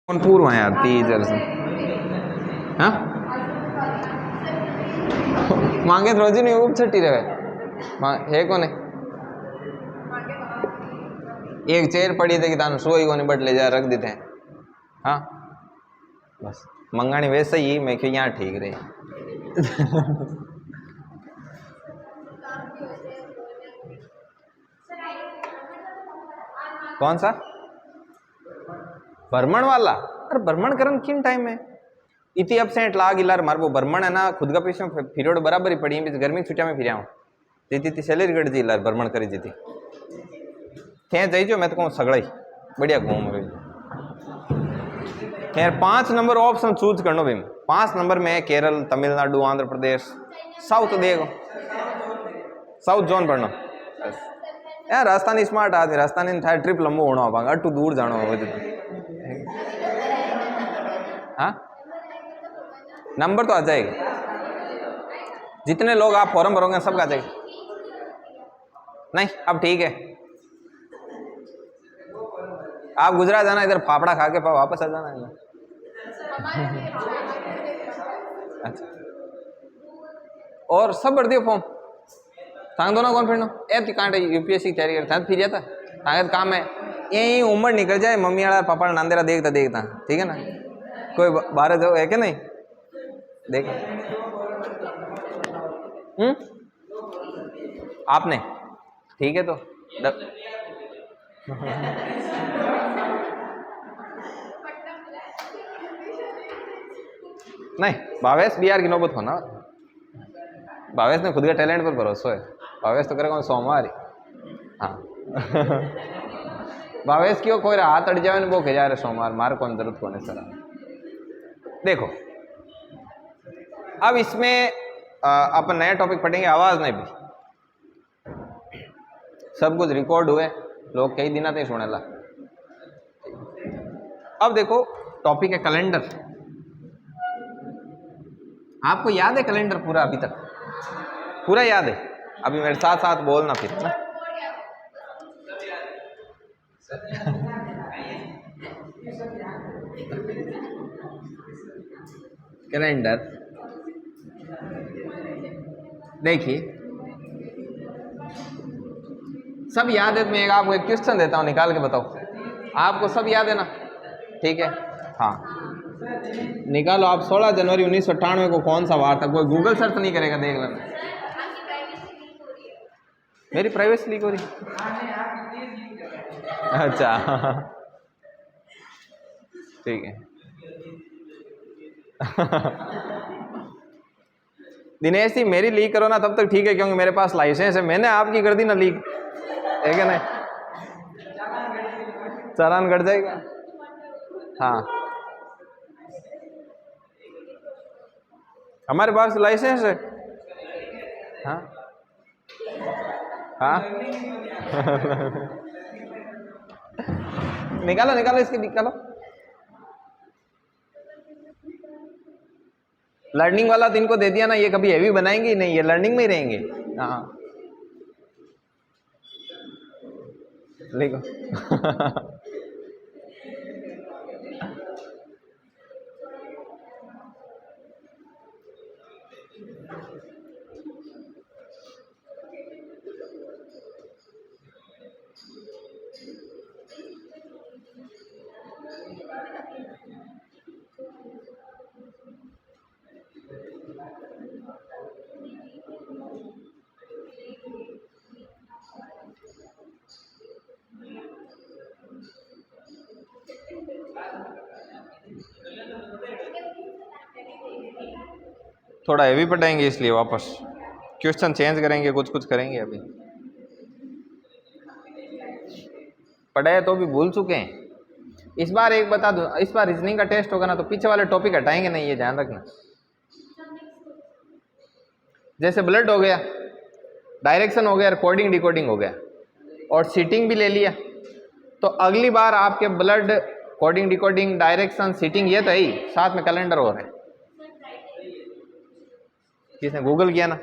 कौन पूर्व है यार 30,000 से? हाँ मांगे तो रोजी नहीं वो छट्टी रहे है कौन है? एक चेयर पड़ी थी कि तान सोई को बट ले जा रख देते हैं। हाँ बस मंगानी वैसे ही मैं क्यों यहाँ ठीक रही। कौन सा भ्रमण वाला? अरे भ्रमण करन किन टाइम में इतनी अपसेंट लाग इलार मार वो भ्रमण है ना खुद का पैसे में पीरियड बराबर ही पड़ी है गर्मी छुट्टिया में फिर आऊँ जीती सैलरी कट जी इलार भ्रमण करी जीती थे जाइजो मैं तो कहूँ सगड़ा ही बढ़िया घूम रही। खैर 5 नंबर ऑप्शन चूज करनो भीम 5 नंबर में केरल तमिलनाडु आंध्र प्रदेश साउथ देखो साउथ जोन पढ़ना यार राजस्थानी स्मार्ट आदमी राजस्थानी थाय ट्रिप लंबो होना होगा अटू दूर जाना हो हाँ नंबर तो आ जाएगा जितने लोग आप फॉर्म भरोगे सबका आ जाएगा। नहीं अब ठीक है आप गुजरात जाना इधर फाफड़ा खा के वापस आ जाना है। अच्छा और सब भर दियो फॉर्म सांग दो ना कौन फिर ऐप की कांटे यूपीएससी की तैयारी करता फिर जाता ताकत काम है यही उम्र निकल जाए मम्मी वाला पापा नांदेरा देखता देखता ठीक है ना कोई बारह जाओ है क्या नहीं देख आपने ठीक है तो नहीं भावेश बिहार की नौबत होना भावेश ने खुद के टैलेंट पर भरोसा है भावेश तो करेगा सोमवार ही हाँ भावेश क्यों कोई हाथ अड़ जाए वो कह जा रहे सोमवार मार कौन जरूरत कौन है सर। देखो अब इसमें अपन नया टॉपिक पढ़ेंगे आवाज नहीं भी सब कुछ रिकॉर्ड हुए लोग कई दिन तक सुने ला। अब देखो टॉपिक है कैलेंडर आपको याद है कैलेंडर पूरा अभी तक पूरा याद है अभी मेरे साथ साथ बोलना फिर ना कैलेंडर देखिए सब याद है तो मैं आपको एक क्वेश्चन देता हूं निकाल के बताओ आपको सब याद है ना ठीक है हाँ निकालो आप 16 जनवरी 1998 को कौन सा वार था कोई गूगल सर्च नहीं करेगा देख लेना मेरी प्राइवेसी लीक हो रही अच्छा ठीक है दिनेश जी मेरी लीक करो ना तब तक ठीक है क्योंकि मेरे पास लाइसेंस है मैंने आपकी कर दी ना लीक है क्या नहीं चालान कट जाएगा हाँ हमारे पास लाइसेंस है हाँ हाँ निकालो निकालो इसके निकालो लर्निंग वाला तो इनको दे दिया ना ये कभी हैवी बनाएंगे नहीं ये लर्निंग में ही रहेंगे हाँ लिखो थोड़ा हैवी पढ़ाएंगे इसलिए वापस क्वेश्चन चेंज करेंगे कुछ कुछ करेंगे अभी पढ़ाए तो भी भूल चुके हैं इस बार एक बता दूं इस बार रीजनिंग का टेस्ट होगा ना तो पीछे वाले टॉपिक हटाएंगे नहीं ये ध्यान रखना जैसे ब्लड हो गया डायरेक्शन हो गया कोडिंग डिकोडिंग हो गया और सीटिंग भी ले लिया तो अगली बार आपके blood coding decoding direction seating ये तो ही साथ में कैलेंडर हो रहा है किसने गूगल किया ना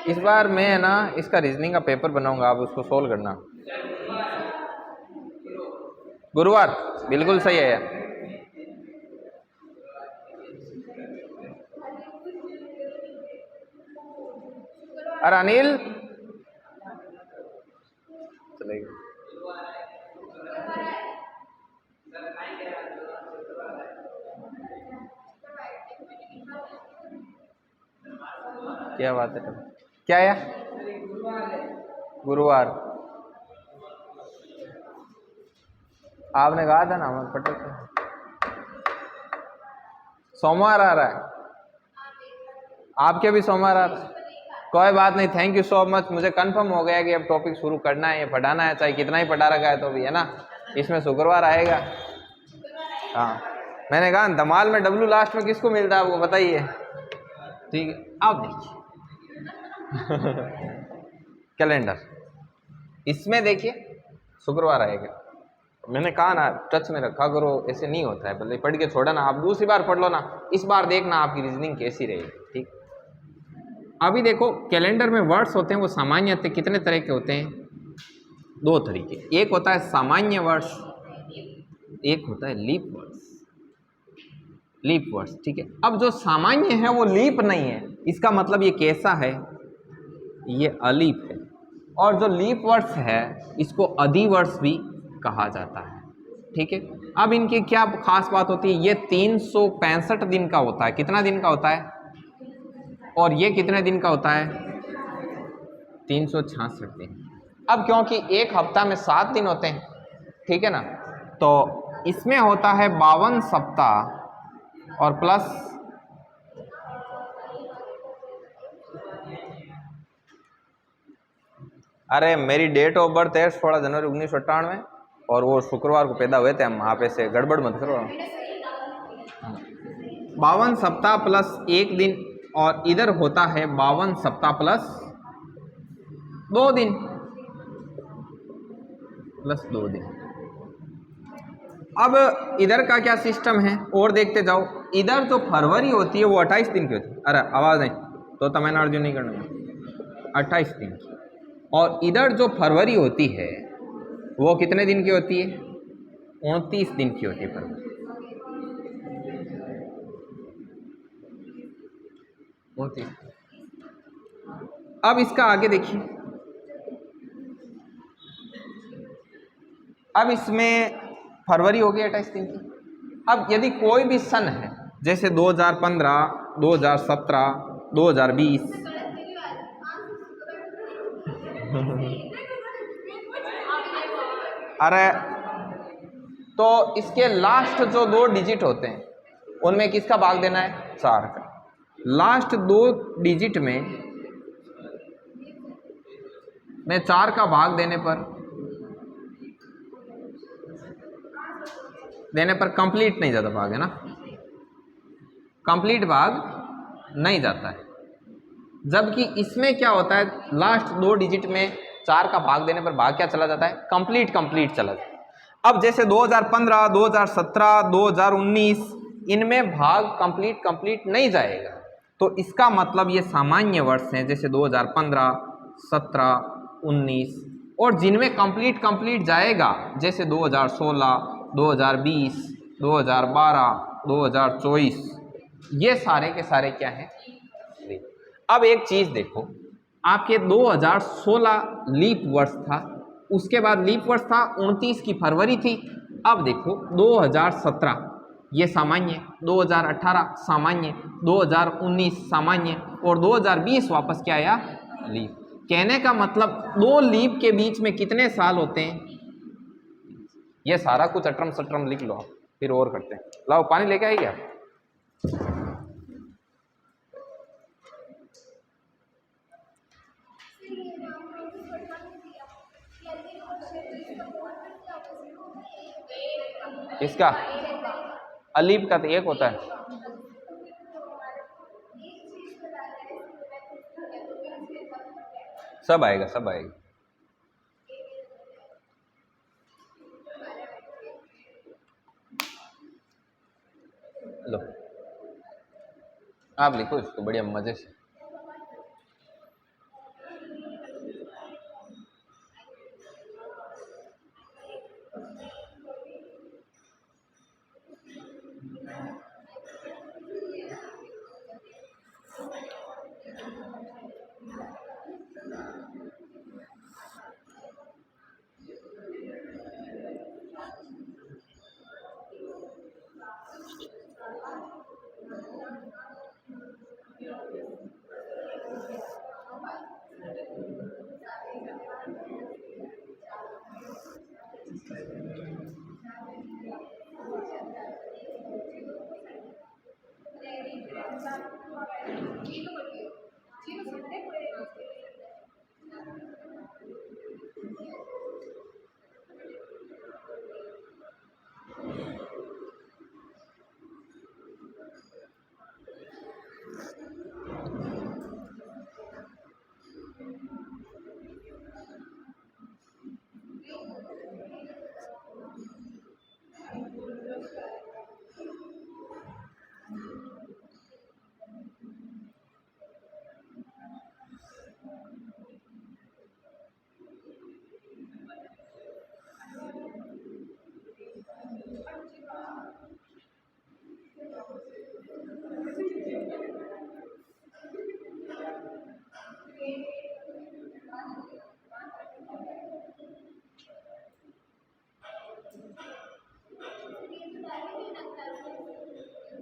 इस बार मैं है ना इसका रीजनिंग का पेपर बनाऊंगा, आप उसको सोल्व करना। गुरुवार बिल्कुल सही है यार। अरे अनिल चलेगा। क्या बात है, क्या है गुरुवार? आपने कहा था ना हम पटक। सोमवार आ रहा है, आपके भी सोमवार आ रहा है। कोई बात नहीं, थैंक यू सो मच। मुझे कंफर्म हो गया कि अब टॉपिक शुरू करना है, पढ़ाना है, चाहे कितना ही पढ़ा रखा है तो भी, है ना। इसमें शुक्रवार आएगा। हाँ, मैंने कहा धमाल में डब्लू लास्ट में किसको मिलता है आपको बताइए। ठीक है, आप देखिए कैलेंडर, इसमें देखिए शुक्रवार आएगा। मैंने कहा ना टच में रखा करो, ऐसे नहीं होता है, भले पढ़ के छोड़ा ना, आप दूसरी बार पढ़ लो ना, इस बार देखना आपकी रीजनिंग कैसी रहेगी। ठीक, अभी देखो कैलेंडर में वर्ड्स होते हैं वो सामान्य कितने तरह के होते हैं? दो तरीके, एक होता है सामान्य वर्ष, एक होता है लीप वर्ष। लीप वर्ष, ठीक है। अब जो सामान्य है वो लीप नहीं है, इसका मतलब ये कैसा है? ये अलीप है। और जो लीप वर्ष है इसको अधिवर्ष भी कहा जाता है। ठीक है, अब इनकी क्या खास बात होती है? ये 365 दिन का होता है। कितना दिन का होता है? और ये कितने दिन का होता है? 366 दिन। अब क्योंकि एक हफ्ता में 7 दिन होते हैं, ठीक है ना, तो इसमें होता है 52 सप्ताह और प्लस अरे मेरी डेट ऑफ बर्थ है 16 जनवरी 1998 और वो शुक्रवार को पैदा हुए थे हम। आप ऐसे गड़बड़ मत करो। 52 सप्ताह प्लस 1 दिन, और इधर होता है 52 सप्ताह प्लस 2 दिन, प्लस 2 दिन। अब इधर का क्या सिस्टम है और देखते जाओ। इधर जो फरवरी होती है वो 28 दिन की होती है। अरे आवाज़ नहीं तो तमिलनाडु नहीं करना, 28 दिन की। और इधर जो फरवरी होती है वो कितने दिन की होती है? 29 दिन की होती है फरवरी, 29। अब इसका आगे देखिए, अब इसमें फरवरी हो गई 28 दिन की। अब यदि कोई भी सन है, जैसे 2015, 2017, 2020 अरे तो इसके लास्ट जो 2 डिजिट होते हैं उनमें किसका भाग देना है? 4 का। लास्ट 2 डिजिट में 4 का भाग देने पर कंप्लीट नहीं जाता भाग, है ना, कंप्लीट भाग नहीं जाता है। जबकि इसमें क्या होता है? लास्ट 2 डिजिट में 4 का भाग देने पर भाग क्या चला जाता है? कंप्लीट चला जाता है। अब जैसे 2015, 2017, 2019 इनमें भाग कंप्लीट नहीं जाएगा, तो इसका मतलब ये सामान्य वर्ष हैं, जैसे 2015, 17, 19। और जिनमें कंप्लीट जाएगा जैसे 2016, 2020, 2012, 2024, ये सारे के सारे क्या हैं? अब एक चीज देखो, आपके 2016 लीप वर्ष था, उसके बाद लीप वर्ष था 29 की फरवरी थी। अब देखो 2017 ये सामान्य, 2018 सामान्य, 2019 सामान्य, और 2020 वापस क्या आया? लीप। कहने का मतलब 2 लीप के बीच में कितने साल होते हैं? ये सारा कुछ अटरम सटरम लिख लो, फिर और करते हैं। लाओ पानी लेके आई क्या? इसका अलीफ का तो एक होता है। सब आएगा, सब आएगा। लो आप लिखो इसको बढ़िया मजे से।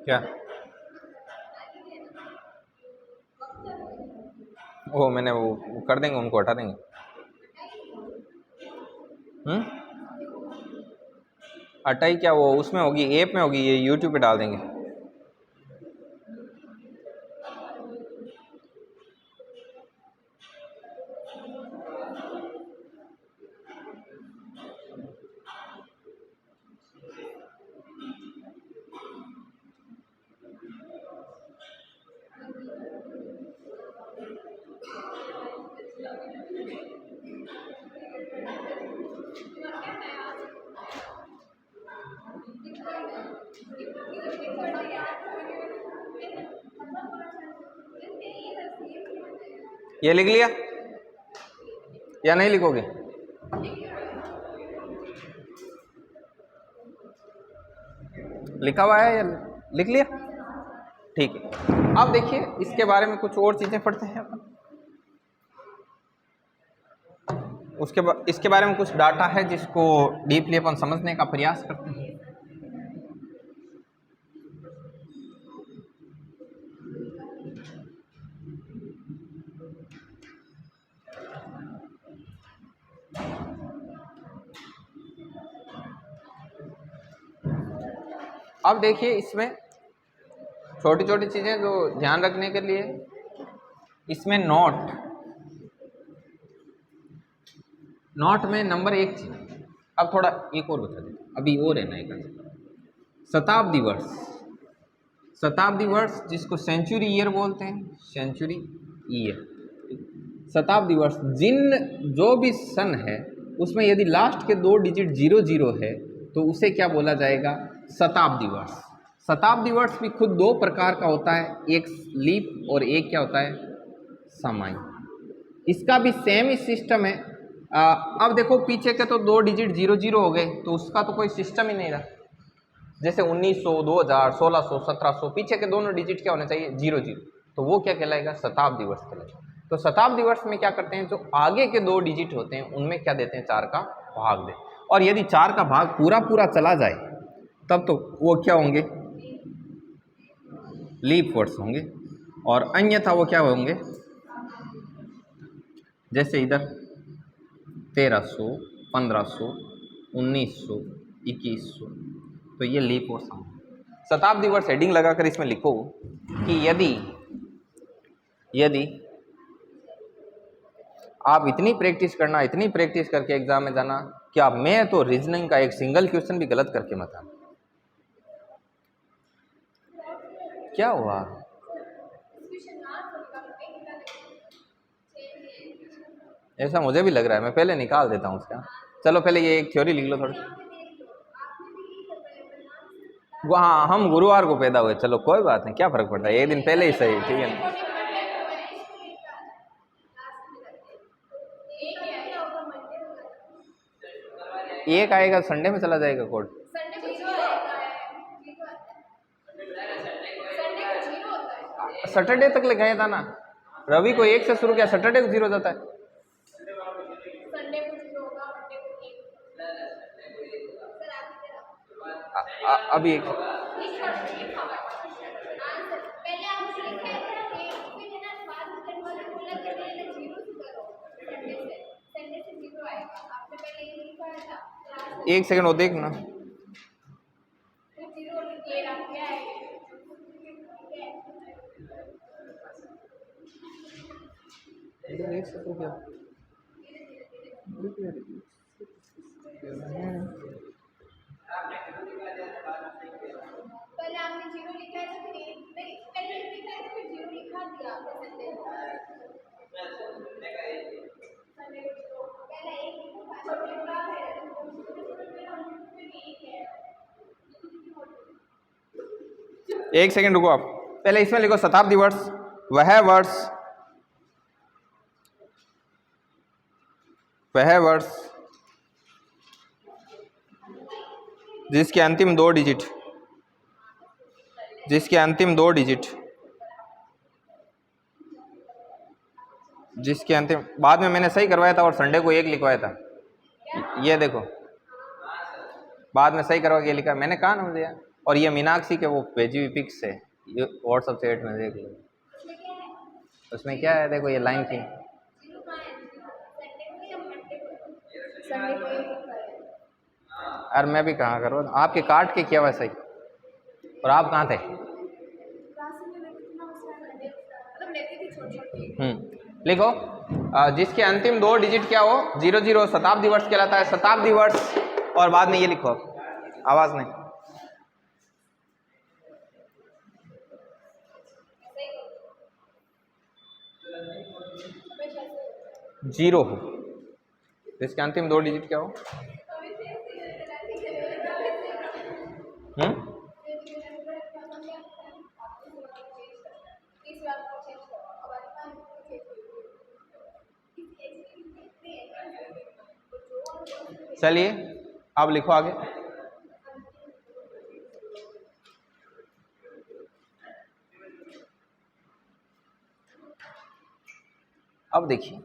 क्या? वो मैंने वो कर देंगे, उनको हटा देंगे। हटाई क्या, वो उसमें होगी, ऐप में होगी, ये यूट्यूब पे डाल देंगे। ये लिख लिया या नहीं लिखोगे? लिखा हुआ है या लिख लिया? ठीक है। अब देखिए इसके बारे में कुछ और चीजें पढ़ते हैं अपन। इसके बारे में कुछ डाटा है जिसको डीपली अपन समझने का प्रयास करते हैं। अब देखिए इसमें छोटी छोटी चीजें जो ध्यान रखने के लिए, इसमें नोट में नंबर 1 थी। अब थोड़ा एक और बता देता, अभी और है ना एक शताब्दी वर्ष। शताब्दी वर्ष जिसको सेंचुरी ईयर बोलते हैं, सेंचुरी ईयर, शताब्दी वर्ष। जो भी सन है उसमें यदि लास्ट के 2 डिजिट 00 है तो उसे क्या बोला जाएगा? शताब्दी वर्ष। शताब्दी वर्ष भी खुद 2 प्रकार का होता है, एक लीप और एक क्या होता है? सामान्य। इसका भी सेम ही सिस्टम है। अब देखो पीछे के तो 2 डिजिट 00 हो गए तो उसका तो कोई सिस्टम ही नहीं रहा। जैसे 1900, 2000, 1600, 1700, पीछे के दोनों डिजिट क्या होने चाहिए? 00। तो वो क्या कहलाएगा? शताब्दी वर्ष कहलाएगा। तो शताब्दी वर्ष में क्या करते हैं, जो आगे के 2 डिजिट होते हैं उनमें क्या देते हैं? 4 का भाग देते हैं। और यदि 4 का भाग पूरा पूरा चला जाए तब तो वो क्या होंगे? लीप वर्ष होंगे। और अन्यथा वो क्या होंगे? जैसे इधर 1300, 1500, 1900, 2100, तो ये लीप वर्ष होंगे। शताब्दी वर्ष हेडिंग लगाकर इसमें लिखो कि यदि आप इतनी प्रैक्टिस करके एग्जाम में जाना कि आप, मैं तो रीजनिंग का एक सिंगल क्वेश्चन भी गलत करके मत आना। क्या हुआ? ऐसा मुझे भी लग रहा है, मैं पहले निकाल देता हूँ उसका। चलो पहले ये एक थ्योरी लिख लो थोड़ी। हाँ, हम गुरुवार को पैदा हुए, चलो कोई बात नहीं, क्या फर्क पड़ता है, एक दिन पहले ही सही, ठीक है। एक आएगा संडे में चला जाएगा कोड। सैटरडे तक ले गया था ना, रवि को 1 से शुरू किया, सैटरडे को 0 हो जाता है। अभी एक सेकंड वो देखना। देख सकते हो क्या? पहले आपने जीरो लिखा है तो फिर एक नहीं पहले एक लिखा है तो फिर जीरो लिखा दिया आपने सेंटेंस पहले एक लिखो पांच लिखा है फिर एक है। एक सेकंड रुको आप, पहले इसमें लिखो शताब्दी वर्ष, वह वर्ष जिसके अंतिम दो डिजिट जिसके अंतिम, बाद में मैंने सही करवाया था और संडे को एक लिखवाया था, ये देखो बाद में सही करवा के लिखा मैंने, कहा ना मुझे। और ये मीनाक्षी के वो भेजी हुई पिक्स है, ये व्हाट्सएप चैट में देख लो, उसमें क्या है देखो, ये लाइन थी। और मैं भी कहाँ करूँ, आपके काट के किया हुआ सही, और आप कहाँ थे? लिखो जिसके अंतिम दो डिजिट क्या हो, 00 शताब्दी वर्ष कहलाता है, शताब्दी वर्ष, और बाद में ये लिखो, आवाज नहीं, जीरो हो, जिसके अंतिम दो डिजिट क्या हो। चलिए अब लिखो आगे। अब देखिए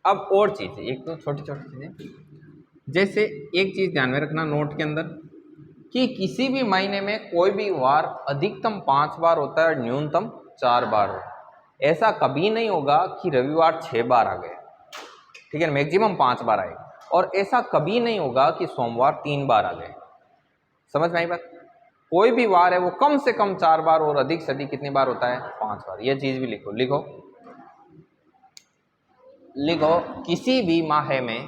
अब और चीज़, एक तो छोटी छोटी चीज़ें, जैसे एक चीज़ ध्यान में रखना नोट के अंदर कि किसी भी महीने में कोई भी वार अधिकतम 5 बार होता है, न्यूनतम 4 बार हो। ऐसा कभी नहीं होगा कि रविवार 6 बार आ गए, ठीक है, मैक्सिमम 5 बार आए, और ऐसा कभी नहीं होगा कि सोमवार 3 बार आ गए। समझ में आई बात? कोई भी वार है वो कम से कम 4 बार और अधिक से अधिक कितनी बार होता है, 5 बार। ये चीज़ भी लिखो, लिखो किसी भी माह में,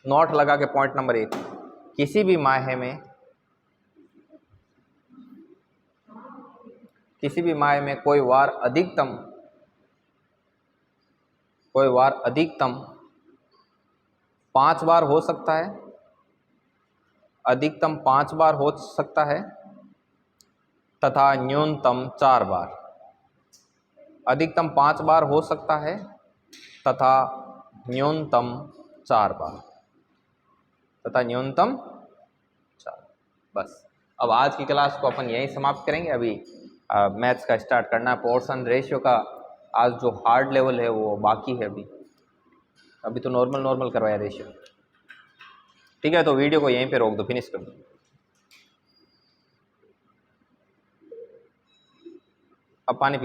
नोट लगा के पॉइंट नंबर 1, किसी भी माह में कोई वार अधिकतम 5 बार हो सकता है, अधिकतम 5 बार हो सकता है तथा न्यूनतम 4 बार, अधिकतम 5 बार हो सकता है तथा न्यूनतम 4 बार, तथा न्यूनतम 4। बस अब आज की क्लास को अपन यहीं समाप्त करेंगे। अभी मैथ्स का स्टार्ट करना है, पोर्शन रेशियो का आज जो हार्ड लेवल है वो बाकी है। अभी तो नॉर्मल करवाया रेशियो, ठीक है। तो वीडियो को यहीं पे रोक दो, फिनिश कर दो। अब पानी पी